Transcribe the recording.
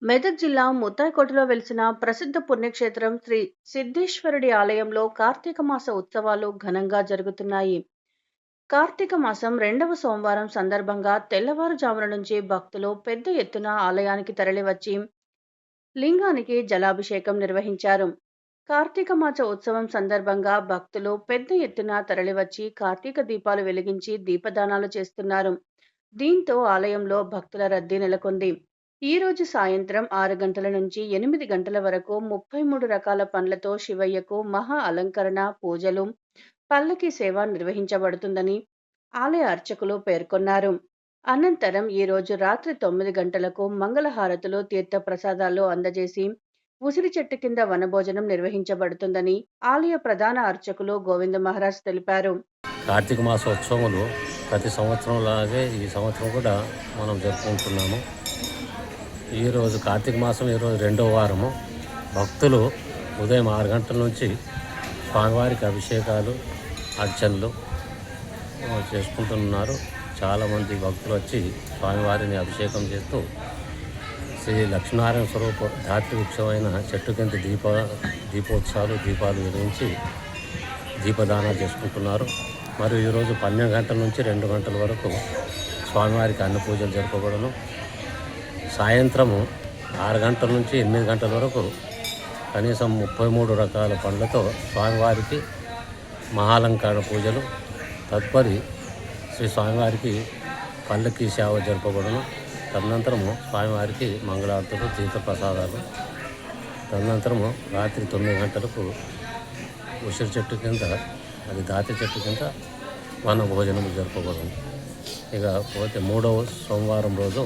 మెదక్ జిల్లా ముత్తాయికోటలో వెలిసిన ప్రసిద్ధ పుణ్యక్షేత్రం శ్రీ సిద్ధేశ్వరుడి ఆలయంలో కార్తీక మాస ఉత్సవాలు ఘనంగా జరుగుతున్నాయి. కార్తీక మాసం 2వ సోమవారం సందర్భంగా తెల్లవారుజామున నుంచి భక్తులు పెద్ద ఎత్తున ఆలయానికి తరలివచ్చి లింగానికి జలాభిషేకం నిర్వహించారు. కార్తీక మాస ఉత్సవం సందర్భంగా భక్తులు పెద్ద ఎత్తున తరలివచ్చి కార్తీక దీపాలు వెలిగించి దీపదానాలు చేస్తున్నారు. దీంతో ఆలయంలో భక్తుల రద్దీ నెలకొంది. ఈ రోజు సాయంత్రం 6 గంటల నుంచి 8 గంటల వరకు 33 రకాల పండ్లతో శివయ్యకు మహా అలంకరణ, పూజలు, పల్లకి సేవ నిర్వహించబడుతుందని ఆలయ అర్చకులు పేర్కొన్నారు. అనంతరం ఈ రోజు రాత్రి 9 గంటలకు మంగళహారతులు, తీర్థ ప్రసాదాలు అందజేసి ఉసిరి చెట్టు కింద వనభోజనం నిర్వహించబడుతుందని ఆలయ ప్రధాన అర్చకులు గోవింద మహారాజ్ తెలిపారు. కార్తీక మాసోత్సవములు ప్రతి సంవత్సరం లాగే ఈ సంవత్సరం కూడా మనం జరుపుకుంటున్నాము. ఈరోజు కార్తీక మాసం ఈరోజు 2వ వారము. భక్తులు ఉదయం 6 గంటల నుంచి స్వామివారికి అభిషేకాలు, అర్చనలు చేసుకుంటున్నారు. చాలామంది భక్తులు వచ్చి స్వామివారిని అభిషేకం చేస్తూ శ్రీ లక్ష్మీనారాయణ స్వరూప ధాత్రి వృక్షమైన చెట్టు కింద దీపోత్సవాలు, దీపాలు వెలిగించి దీపదానాలు చేసుకుంటున్నారు. మరియు ఈరోజు 12 గంటల నుంచి 2 గంటల వరకు స్వామివారికి అన్న పూజలు జరపబడను. సాయంత్రము 6 గంటల నుంచి 8 గంటల వరకు కనీసం 33 రకాల పండ్లతో స్వామివారికి మహాలంకరణ పూజలు, తదుపరి శ్రీ స్వామివారికి పల్లకి సేవ జరపబడును. తదనంతరము స్వామివారికి మంగళారతులు, తీర్థ ప్రసాదాలు. తదనంతరము రాత్రి 9 గంటలకు ఉసిరి చెట్టు కింద, అది దాతి చెట్టు కింద వన భోజనము జరపబడును. ఇక పోతే 3వ సోమవారం రోజు